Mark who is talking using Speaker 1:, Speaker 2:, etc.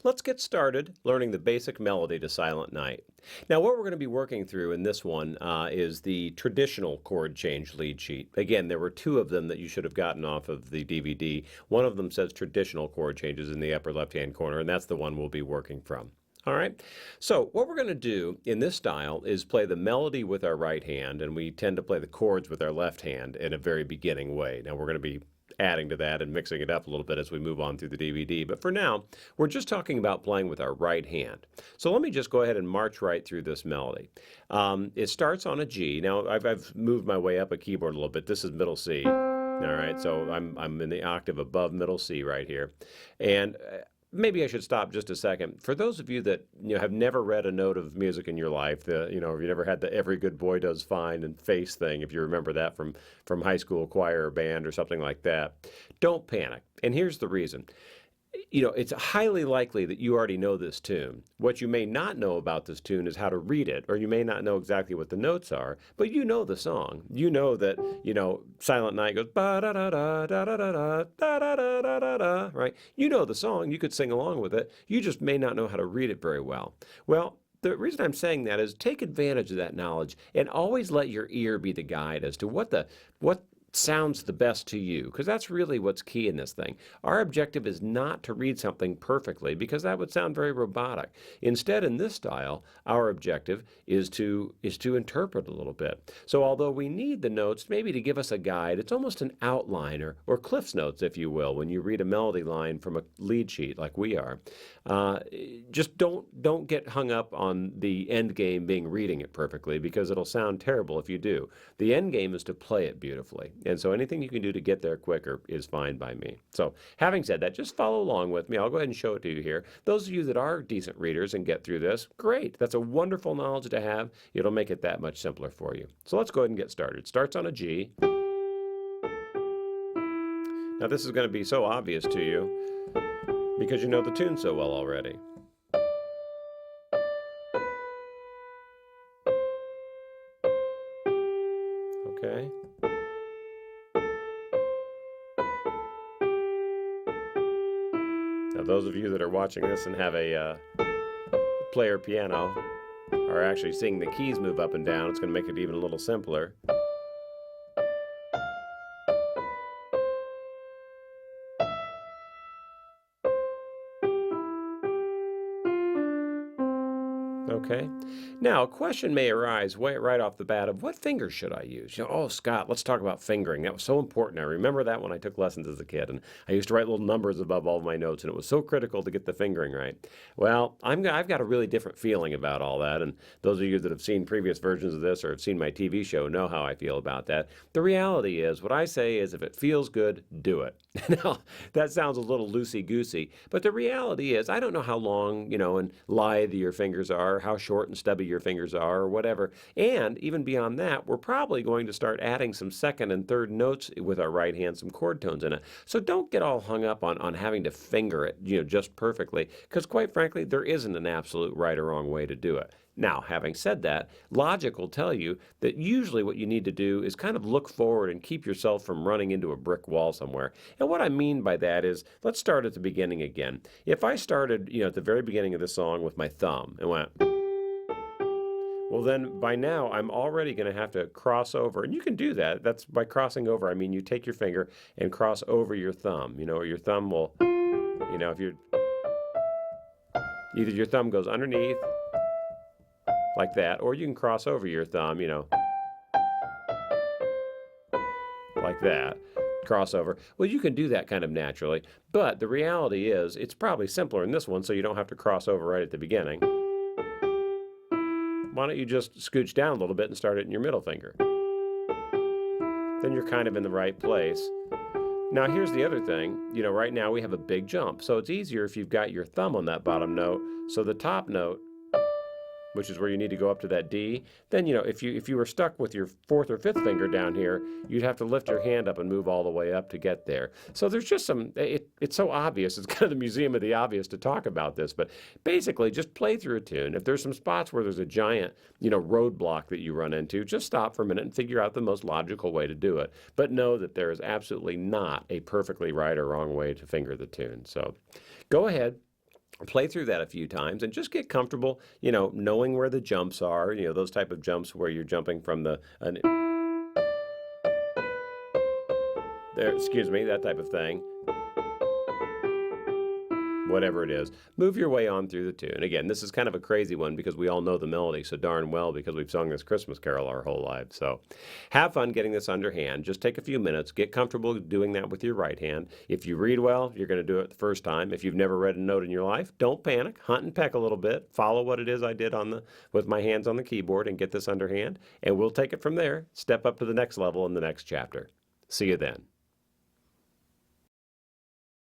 Speaker 1: Let's get started learning the basic melody to Silent Night. Now, what we're going to be working through in this one is the traditional chord change lead sheet. Again, there were two of them that you should have gotten off of the DVD. One of them says traditional chord changes in the upper left-hand corner, and that's the one we'll be working from. All right. So what we're going to do in this style is play the melody with our right hand, and we tend to play the chords with our left hand in a very beginning way. Now we're going to be adding to that and mixing it up a little bit as we move on through the DVD. But for now, we're just talking about playing with our right hand. So let me just go ahead and march right through this melody. It starts on a G. Now I've moved my way up a keyboard a little bit. This is middle C. All right, so I'm in the octave above middle C right here. And maybe I should stop just a second. For those of you that have never read a note of music in your life, if you never had the "Every Good Boy Does Fine" and "Face" thing, if you remember that from high school choir or band or something like that, don't panic. And here's the reason. It's highly likely that you already know this tune. What you may not know about this tune is how to read it, or you may not know exactly what the notes are, but you know the song. You know that, Silent Night goes ba da da da da da da da da da da da da, right? You know the song. You could sing along with it. You just may not know how to read it very well. Well, the reason I'm saying that is take advantage of that knowledge and always let your ear be the guide as to what sounds the best to you, because that's really what's key in this thing. Our objective is not to read something perfectly, because that would sound very robotic. Instead, in this style, our objective is to interpret a little bit. So although we need the notes maybe to give us a guide, it's almost an outline or Cliff's Notes, if you will, when you read a melody line from a lead sheet like we are. Just don't get hung up on the end game being reading it perfectly, because it'll sound terrible if you do. The end game is to play it beautifully. And so anything you can do to get there quicker is fine by me. So having said that, just follow along with me. I'll go ahead and show it to you here. Those of you that are decent readers and get through this, great. That's a wonderful knowledge to have. It'll make it that much simpler for you. So let's go ahead and get started. It starts on a G. Now this is going to be so obvious to you because you know the tune so well already. Okay. Now, those of you that are watching this and have a player piano are actually seeing the keys move up and down. It's going to make it even a little simpler. Okay. Now, a question may arise right off the bat of what finger should I use? Oh, Scott, let's talk about fingering. That was so important. I remember that when I took lessons as a kid, and I used to write little numbers above all of my notes, and it was so critical to get the fingering right. Well, I've got a really different feeling about all that, and those of you that have seen previous versions of this or have seen my TV show know how I feel about that. The reality is, what I say is, if it feels good, do it. Now, that sounds a little loosey-goosey, but the reality is, I don't know how long, and lithe your fingers are, how short and stubby your fingers are, or whatever. And even beyond that, we're probably going to start adding some second and third notes with our right hand, some chord tones in it. So don't get all hung up on having to finger it, just perfectly, because quite frankly, there isn't an absolute right or wrong way to do it. Now, having said that, logic will tell you that usually what you need to do is kind of look forward and keep yourself from running into a brick wall somewhere. And what I mean by that is, let's start at the beginning again. If I started, at the very beginning of the song with my thumb and went, well, then by now I'm already going to have to cross over. And you can do that. That's by crossing over. I mean, you take your finger and cross over your thumb, or your thumb will, if you're, either your thumb goes underneath like that, or you can cross over your thumb, like that. Crossover. Well, you can do that kind of naturally, but the reality is it's probably simpler in this one, so you don't have to cross over right at the beginning. Why don't you just scooch down a little bit and start it in your middle finger? Then you're kind of in the right place. Now, here's the other thing. Right now we have a big jump, so it's easier if you've got your thumb on that bottom note. So the top note, which is where you need to go up to that D, then, if you were stuck with your fourth or fifth finger down here, you'd have to lift your hand up and move all the way up to get there. So there's just it's so obvious. It's kind of the museum of the obvious to talk about this, but basically just play through a tune. If there's some spots where there's a giant, roadblock that you run into, just stop for a minute and figure out the most logical way to do it. But know that there is absolutely not a perfectly right or wrong way to finger the tune. So go ahead. Play through that a few times and just get comfortable, knowing where the jumps are, those type of jumps where you're jumping from there, excuse me, that type of thing, whatever it is. Move your way on through the tune. Again, this is kind of a crazy one because we all know the melody so darn well because we've sung this Christmas carol our whole lives. So have fun getting this underhand. Just take a few minutes. Get comfortable doing that with your right hand. If you read well, you're going to do it the first time. If you've never read a note in your life, don't panic. Hunt and peck a little bit. Follow what it is I did with my hands on the keyboard and get this underhand. And we'll take it from there. Step up to the next level in the next chapter. See you then.